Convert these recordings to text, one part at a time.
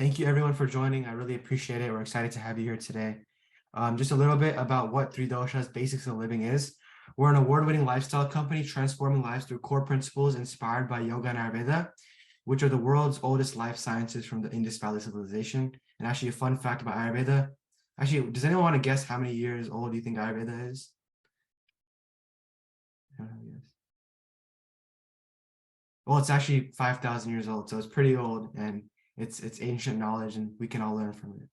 Thank you everyone for joining. I really appreciate it. We're excited to have you here today. Just a little bit about what Three Doshas Basics of Living is. We're an award-winning lifestyle company transforming lives through core principles inspired by Yoga and Ayurveda, which are the world's oldest life sciences from the Indus Valley civilization. And actually, a fun fact about Ayurveda. Actually, does anyone want to guess how many years old do you think Ayurveda is? Well, it's actually 5,000 years old, so it's pretty old, and it's ancient knowledge, and we can all learn from it.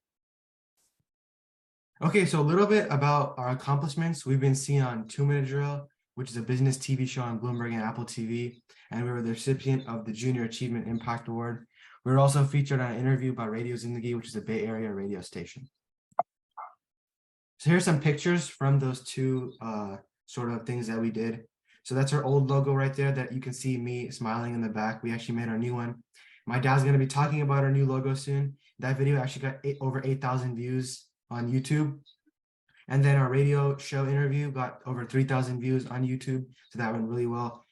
Okay, so a little bit about our accomplishments. We've been seen on 2-Minute Drill, which is a business TV show on Bloomberg and Apple TV, and we were the recipient of the Junior Achievement Impact Award. We were also featured on an interview by Radio Zindagi, which is a Bay Area radio station. So here's some pictures from those two sort of things that we did. So that's our old logo right there that you can see me smiling in the back. We actually made our new one. My dad's going to be talking about our new logo soon. That video actually got over 8,000 views on YouTube. And then our radio show interview got over 3,000 views on YouTube. So that went really well.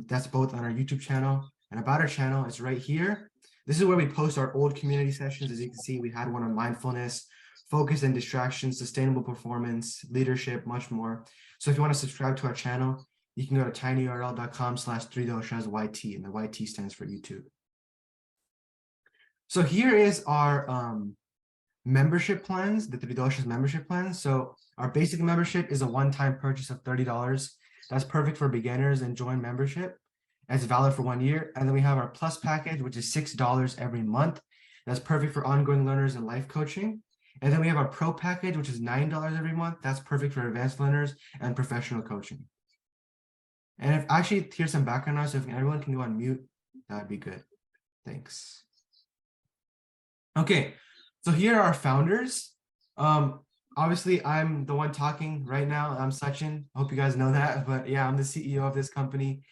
That's both on our YouTube channel. And about our channel, it's right here. This is where we post our old community sessions. As you can see, we had one on mindfulness, focus and distraction, sustainable performance, leadership, much more. So if you want to subscribe to our channel, you can go to tinyurl.com/3doshas YT, and the YT stands for YouTube. So here is our membership plans, the Three Doshas membership plans. So our basic membership is a one-time purchase of $30. That's perfect for beginners and join membership. It's valid for 1 year. And then we have our plus package, which is $6 every month. That's perfect for ongoing learners and life coaching. And then we have our pro package, which is $9 every month. That's perfect for advanced learners and professional coaching. And if actually, here's some background noise, so if everyone can go on mute, that'd be good. Thanks. Okay, so here are our founders. Obviously, I'm the one talking right now. I'm Sachin. Hope you guys know that. But yeah, I'm the CEO of this company.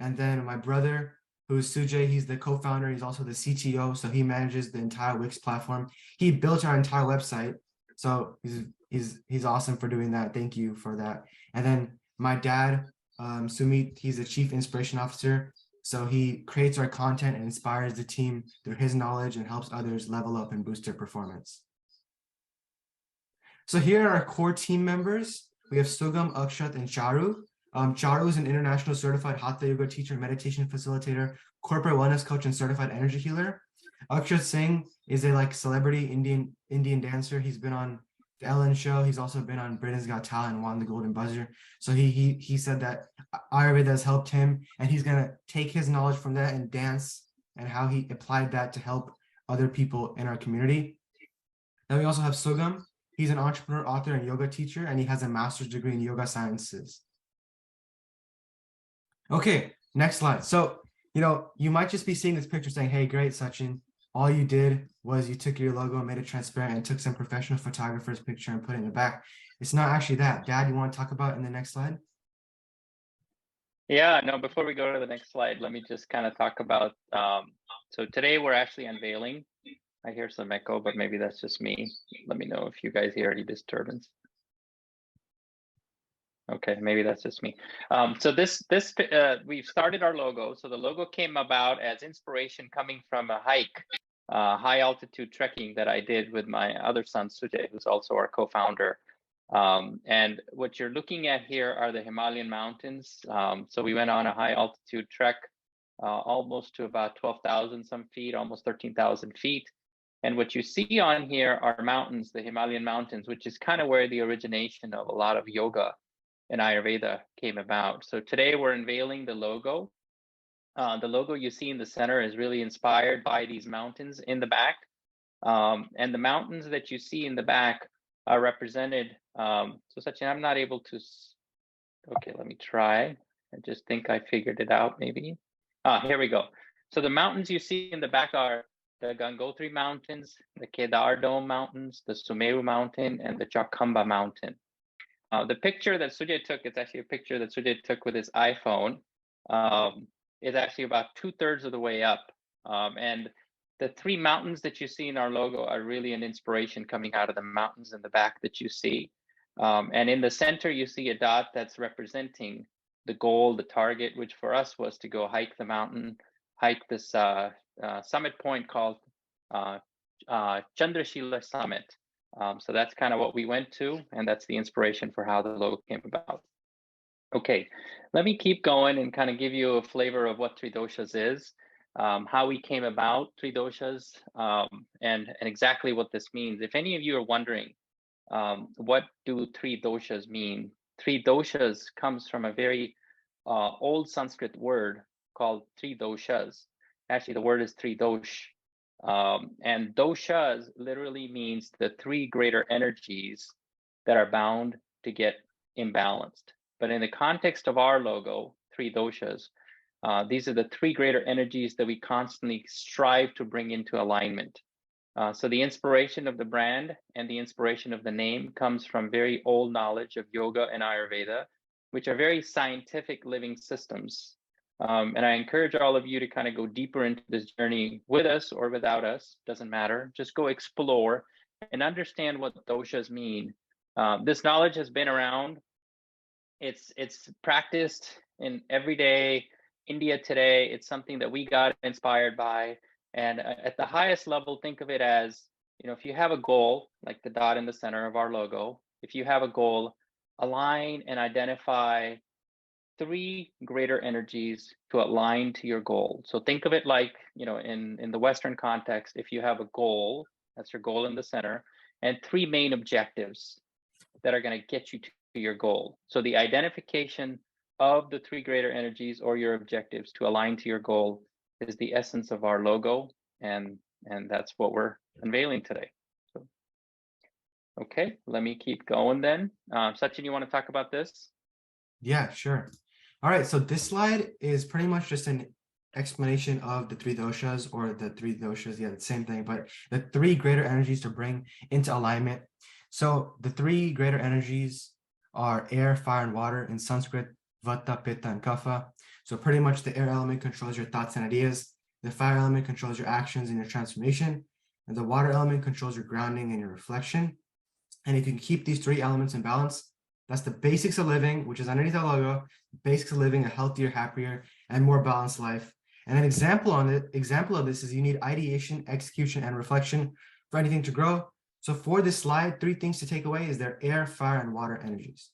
And then my brother, who's Sujay, he's the co-founder. He's also the CTO. So he manages the entire Wix platform. He built our entire website. So he's awesome for doing that. Thank you for that. And then my dad, Sumit, he's the Chief Inspiration Officer. So he creates our content and inspires the team through his knowledge and helps others level up and boost their performance. So here are our core team members. We have Sugam, Akshat, and Charu. Charu is an international certified Hatha yoga teacher, meditation facilitator, corporate wellness coach, and certified energy healer. Akshat Singh is a celebrity Indian dancer. He's been on the Ellen Show. He's also been on Britain's Got Talent and won the Golden Buzzer. So he said that Ayurveda has helped him, and he's gonna take his knowledge from that and dance and how he applied that to help other people in our community. Then we also have Sugam. He's an entrepreneur, author, and yoga teacher, and he has a master's degree in yoga sciences. Okay, next slide. So, you might just be seeing this picture saying, hey, great, Sachin. All you did was you took your logo and made it transparent and took some professional photographer's picture and put it in the back. It's not actually that. Dad, you want to talk about it in the next slide? Yeah, no, before we go to the next slide, let me just kind of talk about, so today we're actually unveiling. I hear some echo, but maybe that's just me. Let me know if you guys hear any disturbance. Okay, maybe that's just me. So we've started our logo. So the logo came about as inspiration coming from a hike, high altitude trekking that I did with my other son, Sujay, who's also our co-founder. And what you're looking at here are the Himalayan mountains. So we went on a high altitude trek, almost to about 12,000 some feet, almost 13,000 feet. And what you see on here are mountains, the Himalayan mountains, which is kind of where the origination of a lot of yoga and Ayurveda came about. So today we're unveiling the logo. The logo you see in the center is really inspired by these mountains in the back. And the mountains that you see in the back are represented. So Sachin, I'm not able to, okay, let me try. I just think I figured it out maybe. Here we go. So the mountains you see in the back are the Gangotri Mountains, the Kedar Dome Mountains, the Sumeru Mountain, and the Chakamba Mountain. The picture that Sujay took, it's actually a picture that Sujay took with his iPhone, is actually about 2/3 of the way up. And the three mountains that you see in our logo are really an inspiration coming out of the mountains in the back that you see. And in the center, you see a dot that's representing the goal, the target, which for us was to go hike the mountain, hike this summit point called Chandrashila Summit. So that's kind of what we went to, and that's the inspiration for how the logo came about. Okay, let me keep going and kind of give you a flavor of what Three Doshas is, how we came about Three Doshas, and exactly what this means. If any of you are wondering, what do Three Doshas mean? Three Doshas comes from a very old Sanskrit word called Three Doshas. Actually, the word is Three Dosh. And doshas literally means the three greater energies that are bound to get imbalanced. But in the context of our logo, Three Doshas, these are the three greater energies that we constantly strive to bring into alignment. So the inspiration of the brand and the inspiration of the name comes from very old knowledge of yoga and Ayurveda, which are very scientific living systems. And I encourage all of you to kind of go deeper into this journey with us or without us, doesn't matter. Just go explore and understand what doshas mean. This knowledge has been around. It's practiced in everyday India today. It's something that we got inspired by. And at the highest level, think of it as, if you have a goal, like the dot in the center of our logo, if you have a goal, align and identify three greater energies to align to your goal. So think of it like, in the Western context, if you have a goal, that's your goal in the center, and three main objectives that are going to get you to your goal. So the identification of the three greater energies or your objectives to align to your goal is the essence of our logo, and that's what we're unveiling today. So, okay, let me keep going then. Sachin, you want to talk about this? Yeah, sure. All right, so this slide is pretty much just an explanation of the three doshas, or the three doshas, yeah, the same thing, but the three greater energies to bring into alignment. So the three greater energies are air, fire, and water. In Sanskrit, Vata, Pitta, and Kapha. So pretty much the air element controls your thoughts and ideas, the fire element controls your actions and your transformation, and the water element controls your grounding and your reflection. And if you can keep these three elements in balance, that's the basics of living, which is underneath our logo, basics of living a healthier, happier, and more balanced life. And an example of this is you need ideation, execution, and reflection for anything to grow. So for this slide, three things to take away is their air, fire, and water energies.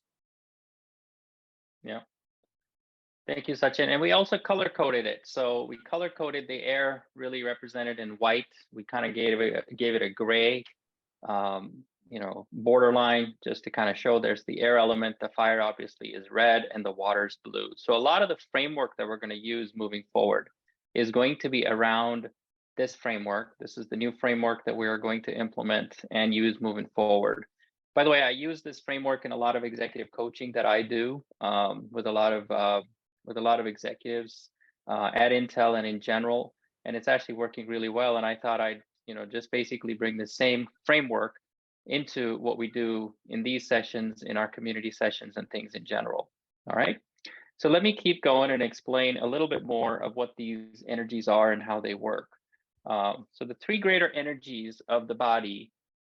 Yeah. Thank you, Sachin. And we also color coded it. So we color coded the air, really represented in white. We kind of gave it a gray, borderline, just to kind of show there's the air element. The fire obviously is red, and the water is blue. So a lot of the framework that we're going to use moving forward is going to be around this framework. This is the new framework that we are going to implement and use moving forward. By the way, I use this framework in a lot of executive coaching that I do with a lot of executives at Intel and in general, and it's actually working really well. And I thought I'd just basically bring the same framework into what we do in these sessions, in our community sessions, and things in general. All right. So let me keep going and explain a little bit more of what these energies are and how they work. So the three greater energies of the body,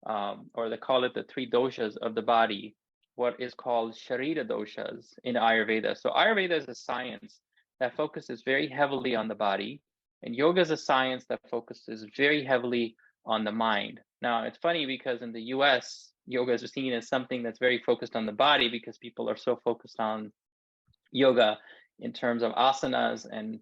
or they call it the three doshas of the body, what is called Sharira doshas in Ayurveda. So Ayurveda is a science that focuses very heavily on the body, and yoga is a science that focuses very heavily on the mind. Now, it's funny because in the US, yoga is seen as something that's very focused on the body because people are so focused on yoga in terms of asanas and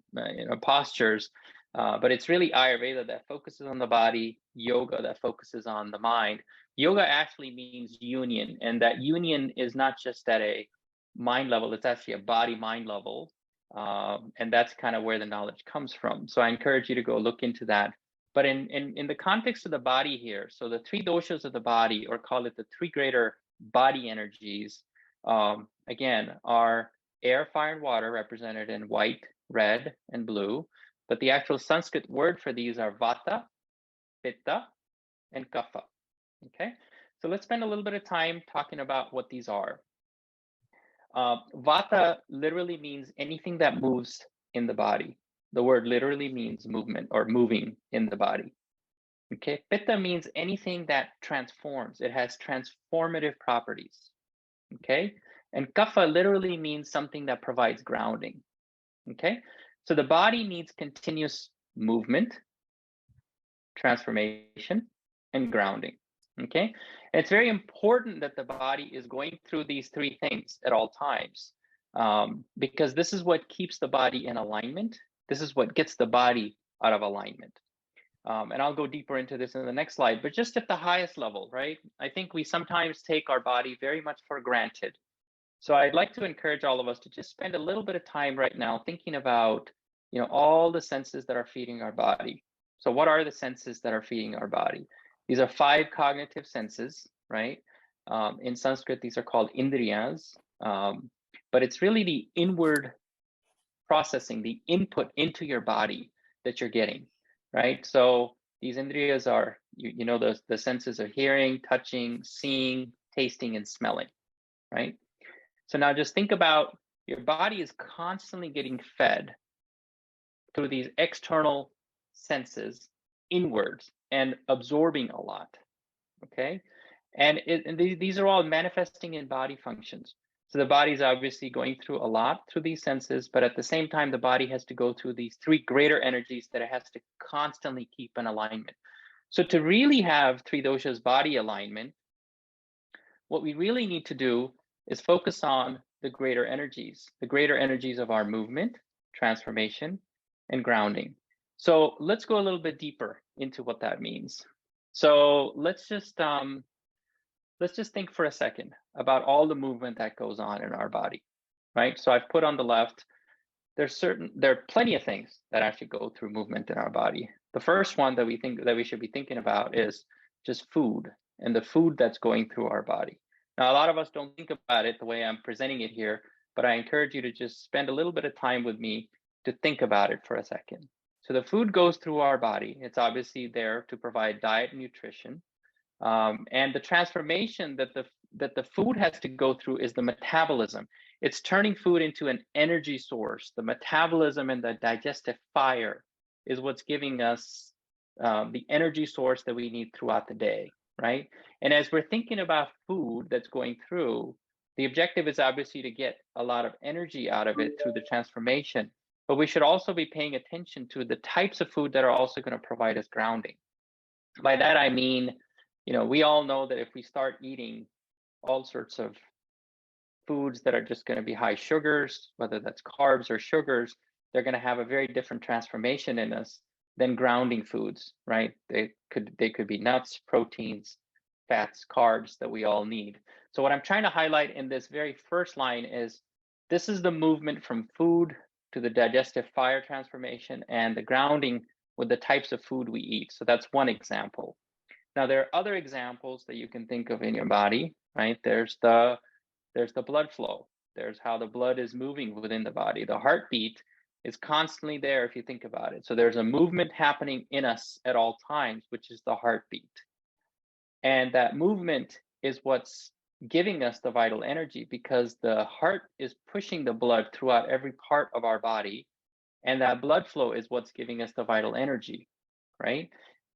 postures. But it's really Ayurveda that focuses on the body, yoga that focuses on the mind. Yoga actually means union, and that union is not just at a mind level, it's actually a body-mind level. And that's kind of where the knowledge comes from. So I encourage you to go look into that. But in the context of the body here, so the three doshas of the body, or call it the three greater body energies, again, are air, fire, and water, represented in white, red, and blue. But the actual Sanskrit word for these are Vata, Pitta, and Kapha. Okay, so let's spend a little bit of time talking about what these are. Vata literally means anything that moves in the body. The word literally means movement or moving in the body. Okay, Pitta means anything that transforms. It has transformative properties. Okay, and Kapha literally means something that provides grounding. Okay, so the body needs continuous movement, transformation, and grounding. Okay, and it's very important that the body is going through these three things at all times, because this is what keeps the body in alignment. This is what gets the body out of alignment. And I'll go deeper into this in the next slide, but just at the highest level, right? I think we sometimes take our body very much for granted. So I'd like to encourage all of us to just spend a little bit of time right now thinking about, all the senses that are feeding our body. So what are the senses that are feeding our body? These are 5 cognitive senses, right? In Sanskrit, these are called indriyas, but it's really the inward processing, the input into your body that you're getting, right? So these indriyas are, the senses of hearing, touching, seeing, tasting, and smelling, right? So now just think about your body is constantly getting fed through these external senses inwards and absorbing a lot, okay? And these are all manifesting in body functions. So the body's obviously going through a lot through these senses, but at the same time, the body has to go through these 3 greater energies that it has to constantly keep in alignment. So to really have 3 doshas body alignment, what we really need to do is focus on the greater energies of our movement, transformation, and grounding. So let's go a little bit deeper into what that means. So let's just think for a second about all the movement that goes on in our body, right? So I've put on the left, there are plenty of things that actually go through movement in our body. The first one that we think that we should be thinking about is just food and the food that's going through our body. Now, a lot of us don't think about it the way I'm presenting it here, but I encourage you to just spend a little bit of time with me to think about it for a second. So the food goes through our body. It's obviously there to provide diet and nutrition. And the transformation that the food has to go through is the metabolism. It's turning food into an energy source. The metabolism and the digestive fire is what's giving us the energy source that we need throughout the day, right? And as we're thinking about food that's going through, the objective is obviously to get a lot of energy out of it through the transformation, but we should also be paying attention to the types of food that are also going to provide us grounding. By that, I mean, we all know that if we start eating all sorts of foods that are just going to be high sugars, whether that's carbs or sugars, they're going to have a very different transformation in us than grounding foods, right? They could be nuts, proteins, fats, carbs that we all need. So what I'm trying to highlight in this very first line is this is the movement from food to the digestive fire transformation and the grounding with the types of food we eat. So that's one example. Now, there are other examples that you can think of in your body, right? There's the blood flow. There's how the blood is moving within the body. The heartbeat is constantly there if you think about it. So there's a movement happening in us at all times, which is the heartbeat. And that movement is what's giving us the vital energy because the heart is pushing the blood throughout every part of our body. And that blood flow is what's giving us the vital energy, right?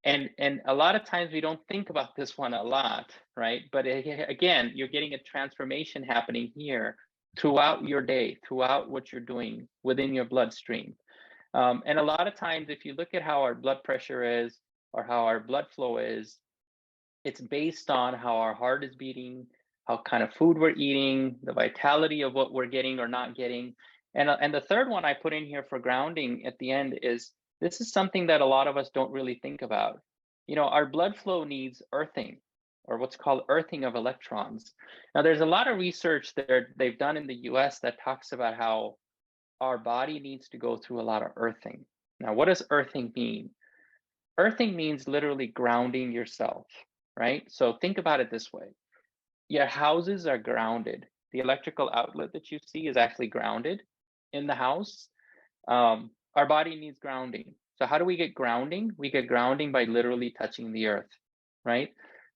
And a lot of times we don't think about this one a lot, right? But again, you're getting a transformation happening here throughout your day, throughout what you're doing within your bloodstream. And a lot of times, if you look at how our blood pressure is or how our blood flow is, it's based on how our heart is beating, how kind of food we're eating, the vitality of what we're getting or not getting. And the third one I put in here for grounding at the end is this is something that a lot of us don't really think about. Our blood flow needs earthing or what's called earthing of electrons. Now, there's a lot of research that they've done in the US that talks about how our body needs to go through a lot of earthing. Now, what does earthing mean? Earthing means literally grounding yourself, right? So think about it this way. Your houses are grounded. The electrical outlet that you see is actually grounded in the house. Our body needs grounding. So how do we get grounding? We get grounding by literally touching the earth, right?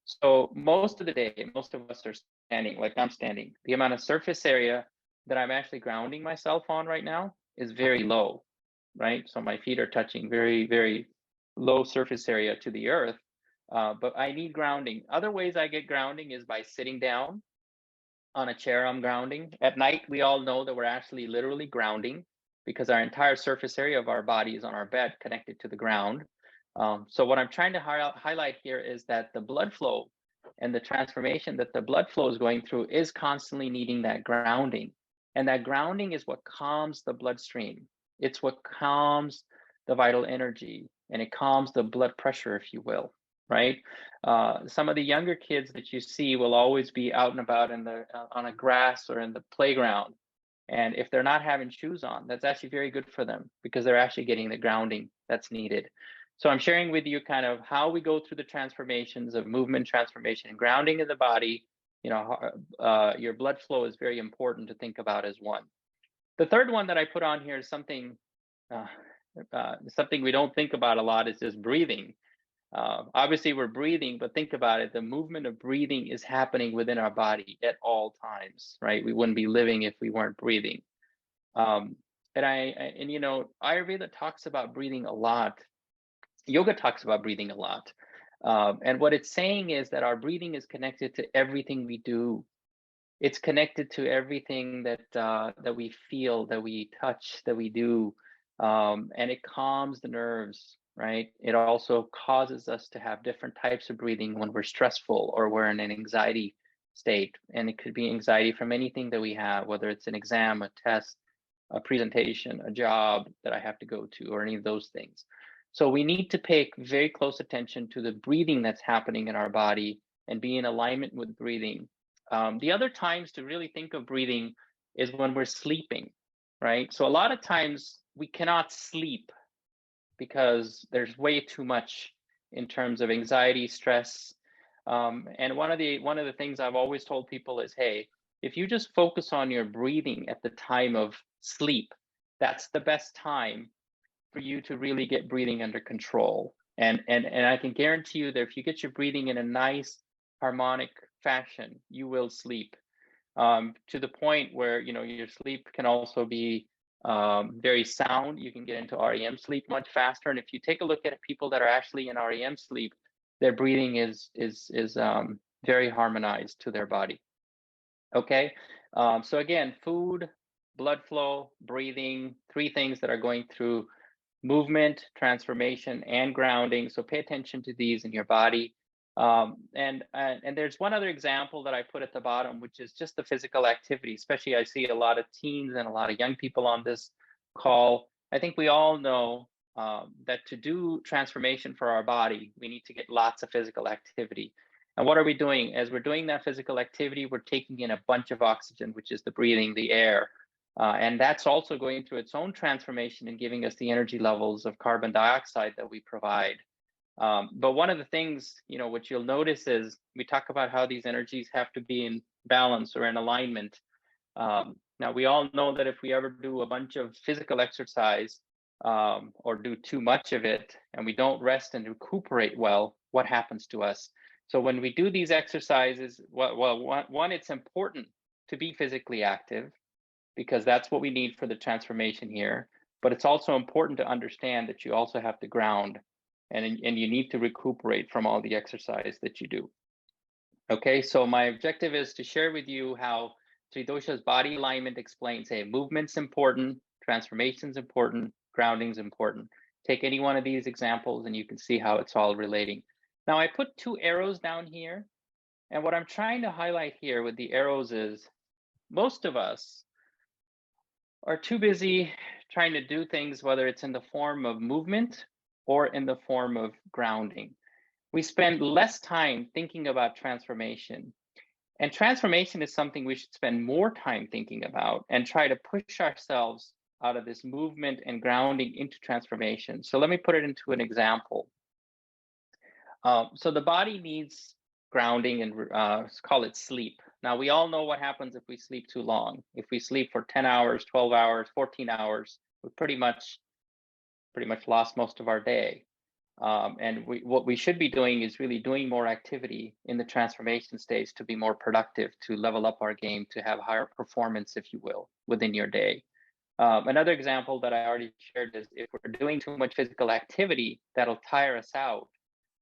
So most of the day, most of us are standing, like I'm standing. The amount of surface area that I'm actually grounding myself on right now is very low, right? So my feet are touching very, very low surface area to the earth, but I need grounding. Other ways I get grounding is by sitting down on a chair. I'm grounding. At night, we all know that we're actually literally grounding because our entire surface area of our body is on our bed connected to the ground. So what I'm trying to highlight here is that the blood flow and the transformation that the blood flow is going through is constantly needing that grounding. And that grounding is what calms the bloodstream. It's what calms the vital energy, and it calms the blood pressure, if you will, right? Some of the younger kids that you see will always be out and about in the on a grass or in the playground. And if they're not having shoes on, that's actually very good for them because they're actually getting the grounding that's needed. So I'm sharing with you kind of how we go through the transformations of movement, transformation, and grounding in the body. Your blood flow is very important to think about as one. The third one that I put on here is something something we don't think about a lot is just breathing. Obviously, we're breathing, but think about it. The movement of breathing is happening within our body at all times, right? We wouldn't be living if we weren't breathing. Um, and Ayurveda talks about breathing a lot. Yoga talks about breathing a lot. And what it's saying is that our breathing is connected to everything we do. It's connected to everything that we feel, that we touch, that we do, and it calms the nerves, right? It also causes us to have different types of breathing when we're stressful or we're in an anxiety state, and it could be anxiety from anything that we have, whether it's an exam, a test, a presentation, a job that I have to go to, or any of those things. So we need to pay very close attention to the breathing that's happening in our body and be in alignment with breathing. The other times to really think of breathing is when we're sleeping, right? So a lot of times we cannot sleep because there's way too much in terms of anxiety, stress. And one of the things I've always told people is, hey, if you just focus on your breathing at the time of sleep, that's the best time for you to really get breathing under control. And I can guarantee you that if you get your breathing in a nice harmonic fashion, you will sleep to the point where your sleep can also be very sound. You can get into REM sleep much faster. And if you take a look at people that are actually in REM sleep, their breathing is very harmonized to their body. Okay, so again, food, blood flow, breathing, three things that are going through movement, transformation, and grounding. So pay attention to these in your body. And there's one other example that I put at the bottom, which is just the physical activity. Especially, I see a lot of teens and a lot of young people on this call. I think we all know that to do transformation for our body, we need to get lots of physical activity. And what are we doing? As we're doing that physical activity, we're taking in a bunch of oxygen, which is the breathing, the air. And that's also going through its own transformation and giving us the energy levels of carbon dioxide that we provide. But one of the things, what you'll notice is we talk about how these energies have to be in balance or in alignment. Now, we all know that if we ever do a bunch of physical exercise or do too much of it and we don't rest and recuperate well, what happens to us? So when we do these exercises, one, it's important to be physically active because that's what we need for the transformation here. But it's also important to understand that you also have to ground and you need to recuperate from all the exercise that you do. Okay, so my objective is to share with you how Three Doshas body alignment explains, hey, movement's important, transformation's important, grounding's important. Take any one of these examples and you can see how it's all relating. Now I put two arrows down here, and what I'm trying to highlight here with the arrows is most of us are too busy trying to do things, whether it's in the form of movement or in the form of grounding. We spend less time thinking about transformation. And transformation is something we should spend more time thinking about and try to push ourselves out of this movement and grounding into transformation. So let me put it into an example. So the body needs grounding and call it sleep. Now, we all know what happens if we sleep too long. If we sleep for 10 hours, 12 hours, 14 hours, we pretty much lost most of our day. And what we should be doing is really doing more activity in the transformation stage to be more productive, to level up our game, to have higher performance, if you will, within your day. Another example that I already shared is if we're doing too much physical activity, that'll tire us out,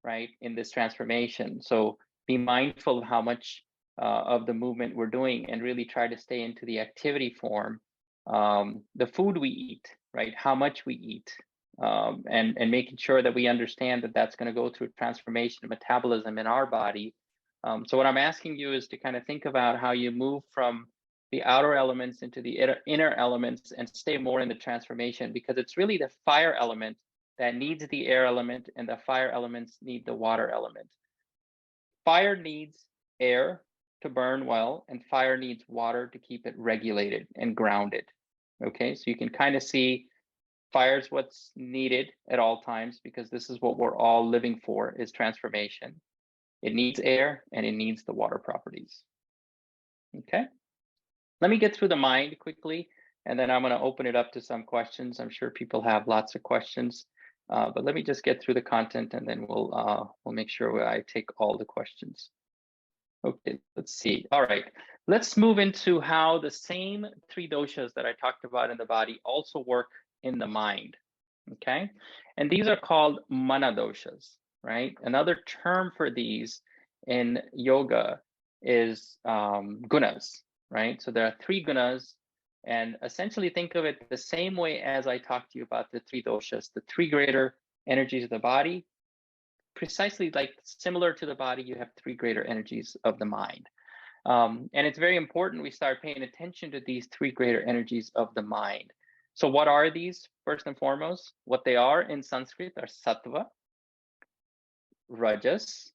right, in this transformation. So be mindful of how much of the movement we're doing and really try to stay into the activity form. The food we eat, right, how much we eat, and making sure that we understand that that's going to go through transformation and metabolism in our body. So what I'm asking you is to kind of think about how you move from the outer elements into the inner elements and stay more in the transformation, because it's really the fire element that needs the air element, and the fire elements need the water element. Fire needs air to burn well, and fire needs water to keep it regulated and grounded. Okay, so you can kind of see fire is what's needed at all times, because this is what we're all living for, is transformation. It needs air and it needs the water properties. Okay, let me get through the mind quickly, and then I'm going to open it up to some questions. I'm sure people have lots of questions, but let me just get through the content, and then we'll make sure I take all the questions. Okay, let's see. All right, let's move into how the same three doshas that I talked about in the body also work in the mind. Okay, and these are called mana doshas, right? Another term for these in yoga is gunas, right? So there are three gunas, and essentially think of it the same way as I talked to you about the three doshas, the three greater energies of the body. Precisely like similar to the body, you have three greater energies of the mind. And it's very important we start paying attention to these three greater energies of the mind. So what are these? First and foremost, what they are in Sanskrit are sattva, rajas,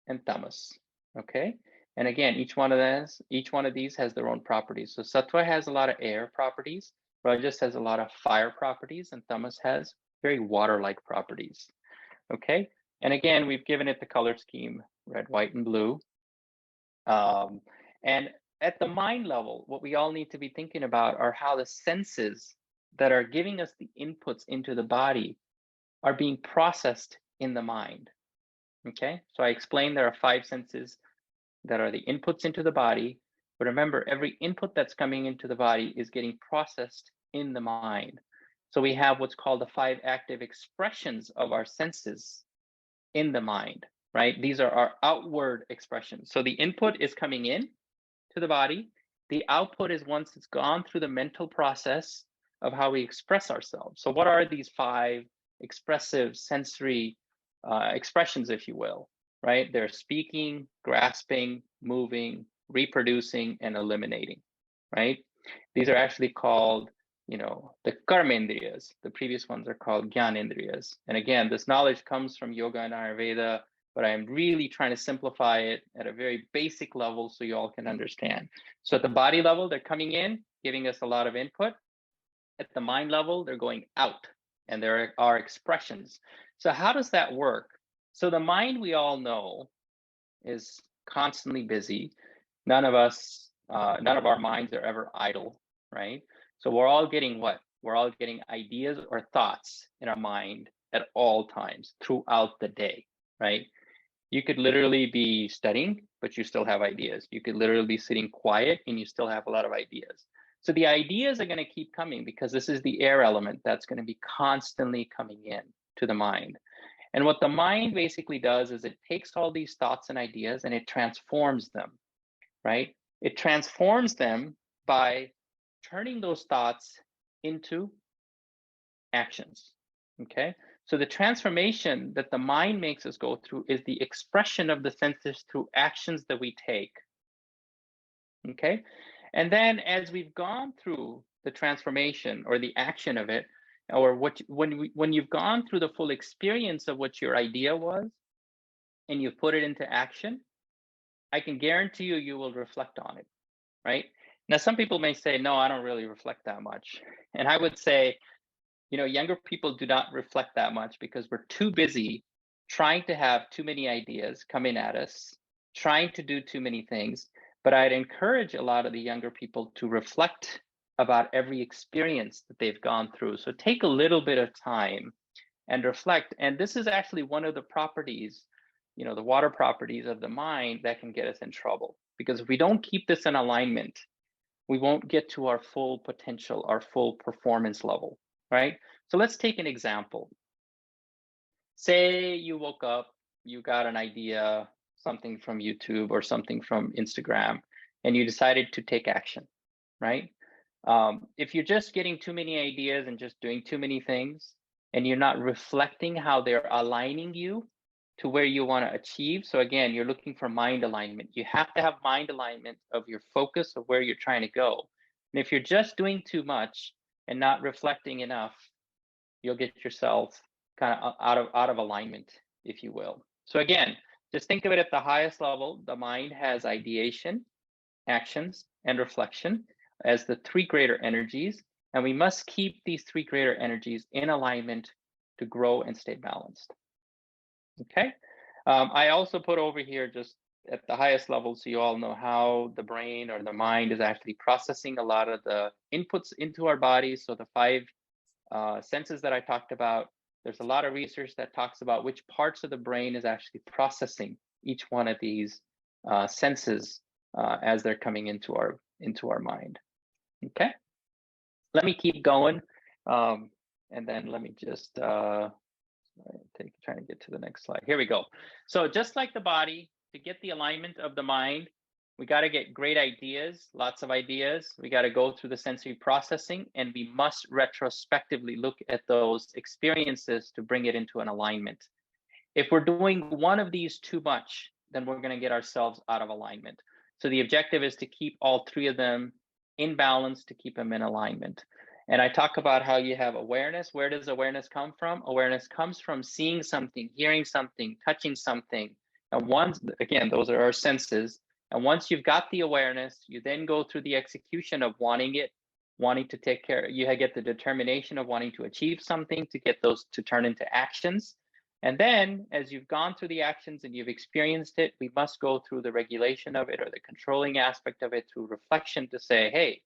and tamas. Okay, and again, each one of these has their own properties. So sattva has a lot of air properties, rajas has a lot of fire properties, and tamas has very water-like properties. Okay, and again, we've given it the color scheme, red, white, and blue. And at the mind level, what we all need to be thinking about are how the senses that are giving us the inputs into the body are being processed in the mind. Okay, so I explained there are 5 senses that are the inputs into the body, but remember, every input that's coming into the body is getting processed in the mind. So we have what's called the 5 active expressions of our senses in the mind, right? These are our outward expressions. So the input is coming in to the body. The output is once it's gone through the mental process of how we express ourselves. So what are these 5 expressive sensory expressions, if you will, right? They're speaking, grasping, moving, reproducing, and eliminating, right? These are actually called, the karmendriyas. The previous ones are called gyanendriyas. And again, this knowledge comes from yoga and Ayurveda, but I'm really trying to simplify it at a very basic level so you all can understand. So at the body level, they're coming in, giving us a lot of input. At the mind level, they're going out, and there are expressions. So how does that work? So the mind, we all know, is constantly busy. None of our minds are ever idle, right? So we're all getting what? We're all getting ideas or thoughts in our mind at all times throughout the day, right? You could literally be studying, but you still have ideas. You could literally be sitting quiet and you still have a lot of ideas. So the ideas are going to keep coming because this is the air element that's going to be constantly coming in to the mind. And what the mind basically does is it takes all these thoughts and ideas and it transforms them, right? It transforms them by turning those thoughts into actions, okay? So the transformation that the mind makes us go through is the expression of the senses through actions that we take, okay? And then as we've gone through the transformation or the action of it, or when you've gone through the full experience of what your idea was and you put it into action, I can guarantee you will reflect on it, right? Now, some people may say, no, I don't really reflect that much. And I would say, younger people do not reflect that much because we're too busy trying to have too many ideas coming at us, trying to do too many things. But I'd encourage a lot of the younger people to reflect about every experience that they've gone through. So take a little bit of time and reflect. And this is actually one of the properties, the water properties of the mind that can get us in trouble. Because if we don't keep this in alignment, we won't get to our full potential, our full performance level, right? So let's take an example. Say you woke up, you got an idea, something from YouTube or something from Instagram, and you decided to take action, right? If you're just getting too many ideas and just doing too many things, and you're not reflecting how they're aligning you to where you want to achieve. So again, you're looking for mind alignment. You have to have mind alignment of your focus of where you're trying to go. And if you're just doing too much and not reflecting enough, you'll get yourself kind of out of alignment, if you will. So again, just think of it at the highest level. The mind has ideation, actions, and reflection as the three greater energies. And we must keep these three greater energies in alignment to grow and stay balanced. Okay. I also put over here just at the highest level so you all know how the brain or the mind is actually processing a lot of the inputs into our bodies. So the five senses that I talked about, there's a lot of research that talks about which parts of the brain is actually processing each one of these senses as they're coming into our mind. Okay, let me keep going, and then let me just trying to get to the next slide. Here we go. So just like the body, to get the alignment of the mind, we got to get great ideas, lots of ideas. We got to go through the sensory processing, and we must retrospectively look at those experiences to bring it into an alignment. If we're doing one of these too much, then we're going to get ourselves out of alignment. So the objective is to keep all three of them in balance, to keep them in alignment. And I talk about how you have awareness. Where does awareness come from? Awareness comes from seeing something, hearing something, touching something. And once, again, those are our senses. And once you've got the awareness, you then go through the execution of wanting it, wanting to take care. You get the determination of wanting to achieve something, to get those to turn into actions. And then as you've gone through the actions and you've experienced it, we must go through the regulation of it or the controlling aspect of it through reflection to say, hey,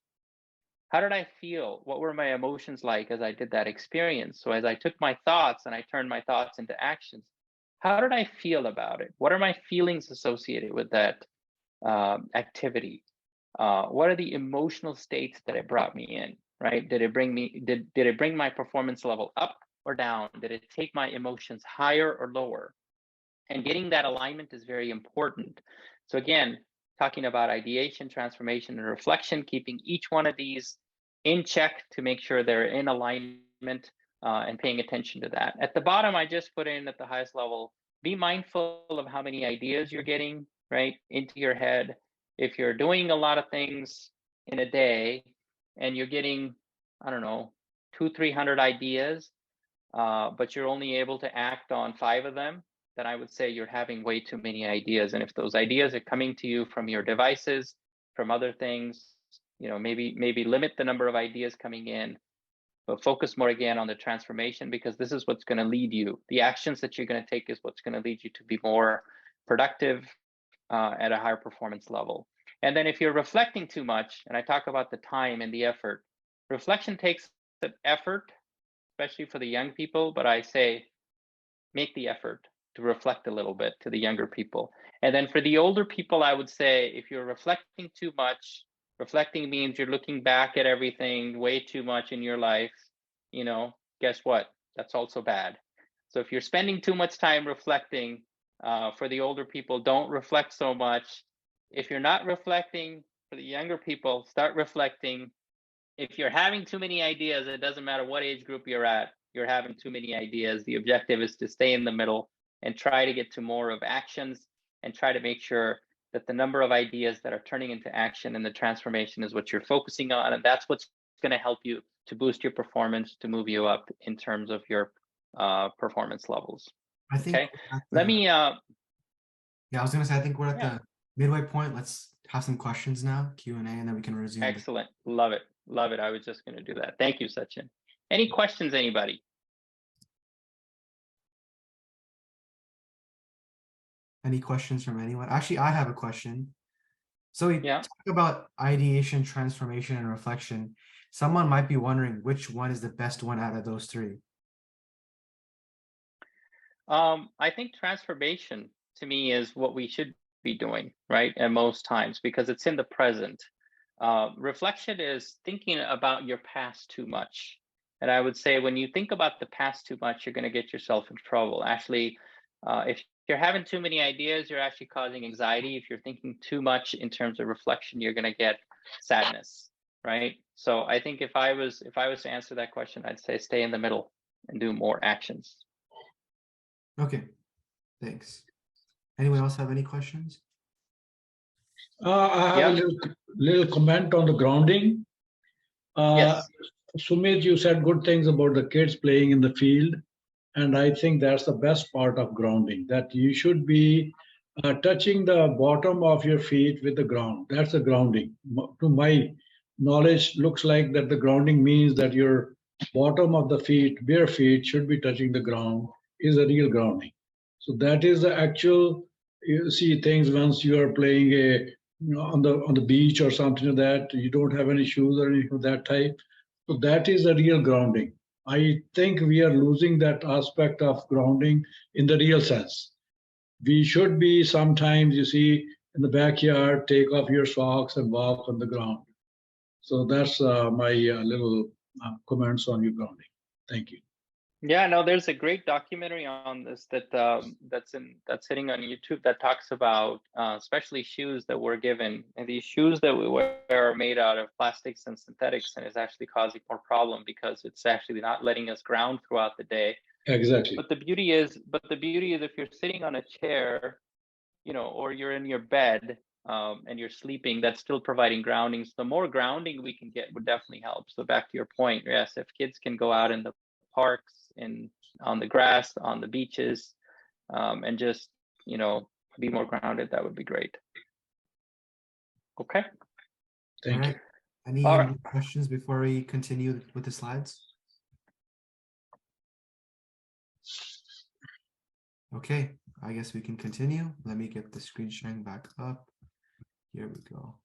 how did I feel? What were my emotions like as I did that experience? So as I took my thoughts and I turned my thoughts into actions, how did I feel about it? What are my feelings associated with that activity? What are the emotional states that it brought me in, right? Did it bring my performance level up or down? Did it take my emotions higher or lower? And getting that alignment is very important. So again, talking about ideation, transformation, and reflection, keeping each one of these in check to make sure they're in alignment and paying attention to that. At the bottom, I just put in at the highest level, be mindful of how many ideas you're getting, right, into your head. If you're doing a lot of things in a day and you're getting, I don't know, 200-300 ideas, but you're only able to act on 5 of them, then I would say you're having way too many ideas. And if those ideas are coming to you from your devices, from other things, maybe limit the number of ideas coming in, but focus more again on the transformation, because this is what's going to lead you. The actions that you're going to take is what's going to lead you to be more productive at a higher performance level. And then if you're reflecting too much, and I talk about the time and the effort, reflection takes the effort, especially for the young people, but I say make the effort to reflect a little bit to the younger people. And then for the older people, I would say if you're reflecting too much, reflecting means you're looking back at everything way too much in your life, guess what? That's also bad. So if you're spending too much time reflecting, for the older people, don't reflect so much. If you're not reflecting, for the younger people, start reflecting. If you're having too many ideas, it doesn't matter what age group you're at, you're having too many ideas. The objective is to stay in the middle and try to get to more of actions and try to make sure that the number of ideas that are turning into action and the transformation is what you're focusing on. And that's what's going to help you to boost your performance, to move you up in terms of your performance levels. I think Okay. Let me, yeah, I was gonna say, I think we're at yeah, the midway point. Let's have some questions now, Q&A, and then we can resume. excellent. Love it. Love it. I was just going to do that. Thank you, Sachin. Any questions, anybody? Any questions from anyone? Actually, I have a question. So we Yeah. talk about ideation, transformation, and reflection. Someone might be wondering which one is the best one out of those 3. I think transformation to me is what we should be doing, right? And most times, because it's in the present. Reflection is thinking about your past too much. And I would say when you think about the past too much, you're going to get yourself in trouble. Actually, if you're having too many ideas, you're actually causing anxiety. If you're thinking too much in terms of reflection, you're going to get sadness, right? So I think if I was to answer that question, I'd say stay in the middle. and do more actions. Okay, thanks. Anyone else have any questions? I have a Yeah. little comment on the grounding. Yes. Sumit, you said good things about the kids playing in the field. And I think that's the best part of grounding, that you should be touching the bottom of your feet with the ground. That's the grounding. To my knowledge, looks like that the grounding means that your bottom of the feet, bare feet, should be touching the ground, is a real grounding. So that is the actual, you see things once you are playing on the beach or something like that, you don't have any shoes or anything of that type. So that is a real grounding. I think we are losing that aspect of grounding in the real sense. We should be sometimes, you see, in the backyard, take off your socks and walk on the ground. So that's my little comments on your grounding. Thank you. Yeah, no, there's a great documentary on this that's hitting on YouTube that talks about especially shoes that we're given, and these shoes that we wear are made out of plastics and synthetics, and is actually causing more problem because it's actually not letting us ground throughout the day. Exactly. But the beauty is if you're sitting on a chair, or you're in your bed and you're sleeping, that's still providing grounding. So the more grounding we can get would definitely help. So back to your point, yes, if kids can go out in the parks, on the grass, on the beaches, and just be more grounded, that would be great. Okay. Thank you. Any All more right. questions before we continue with the slides? Okay, I guess we can continue. Let me get the screen sharing back up. Here we go.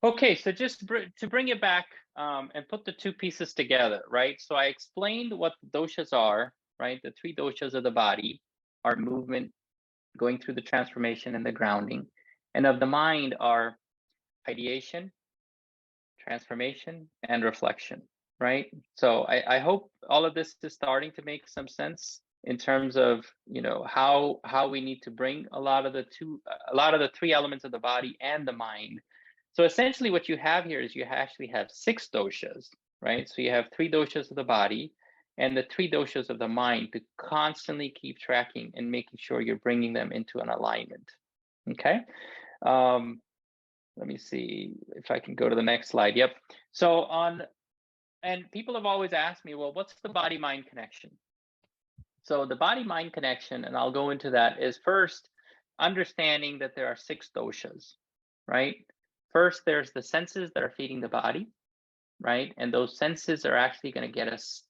Okay, so just to bring it back and put the two pieces together, right? So I explained what the doshas are, right? The three doshas of the body are movement, going through the transformation and the grounding, and of the mind are ideation, transformation, and reflection, right? So I hope all of this is starting to make some sense in terms of how we need to bring a lot of the three elements of the body and the mind. So essentially what you have here is you actually have 6 doshas, right? So you have 3 doshas of the body and the 3 doshas of the mind to constantly keep tracking and making sure you're bringing them into an alignment. Okay. Let me see if I can go to the next slide. Yep. So and people have always asked me, well, what's the body-mind connection? So the body-mind connection, and I'll go into that, is first understanding that there are 6 doshas, right? First, there's the senses that are feeding the body, right? And those senses are actually going to get us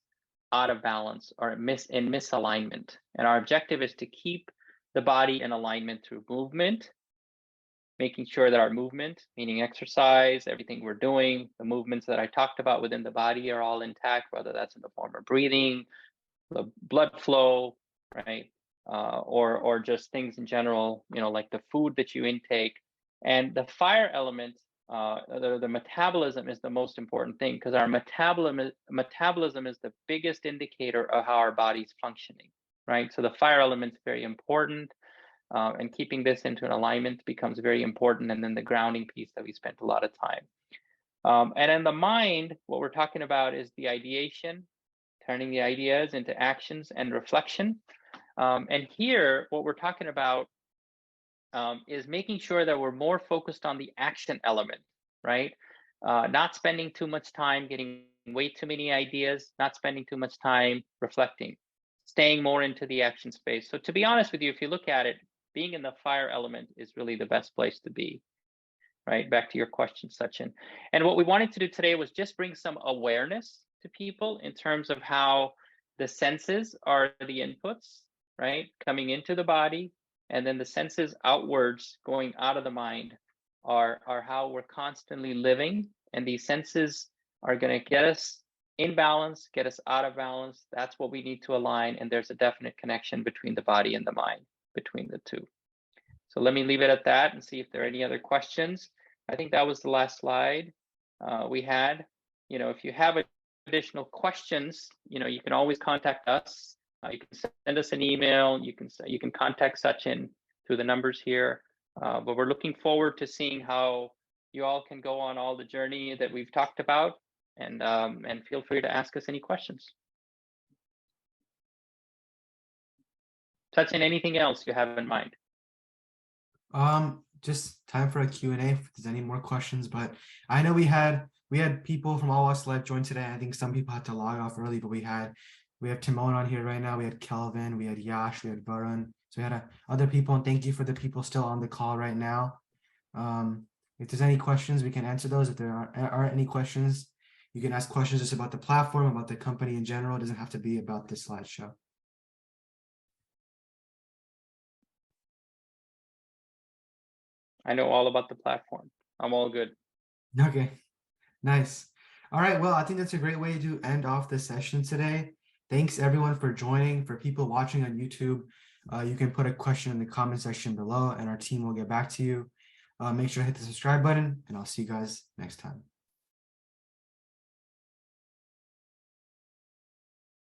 out of balance or in misalignment. And our objective is to keep the body in alignment through movement, making sure that our movement, meaning exercise, everything we're doing, the movements that I talked about within the body are all intact, whether that's in the form of breathing, the blood flow, right? Or just things in general, like the food that you intake. And the fire element, the metabolism is the most important thing, because our metabolism is the biggest indicator of how our body's functioning, right? So the fire element is very important, and keeping this into an alignment becomes very important. And then the grounding piece that we spent a lot of time. And in the mind, what we're talking about is the ideation, turning the ideas into actions and reflection. And here, what we're talking about is making sure that we're more focused on the action element, right? Not spending too much time getting way too many ideas, not spending too much time reflecting, staying more into the action space. So to be honest with you, if you look at it, being in the fire element is really the best place to be, right? Back to your question, Sachin. And what we wanted to do today was just bring some awareness to people in terms of how the senses are the inputs, right? Coming into the body, and then the senses outwards going out of the mind are how we're constantly living. And these senses are going to get us in balance, get us out of balance. That's what we need to align. And there's a definite connection between the body and the mind, between the two. So let me leave it at that and see if there are any other questions. I think that was the last slide we had. If you have additional questions, you can always contact us. You can send us an email. You can contact Sachin through the numbers here. But we're looking forward to seeing how you all can go on all the journey that we've talked about. and feel free to ask us any questions. Sachin, anything else you have in mind? Just time for a Q&A if there's any more questions, but I know we had people from all walks of life join today. I think some people had to log off early, but we have Timon on here right now. We had Kelvin, we had Yash, we had Varun. So we had other people, and thank you for the people still on the call right now. If there's any questions, we can answer those. If there aren't any questions, you can ask questions just about the platform, about the company in general. It doesn't have to be about this slideshow. I know all about the platform. I'm all good. Okay, nice. All right, well, I think that's a great way to end off the session today. Thanks everyone for joining. For people watching on YouTube, you can put a question in the comment section below and our team will get back to you. Make sure to hit the subscribe button and I'll see you guys next time.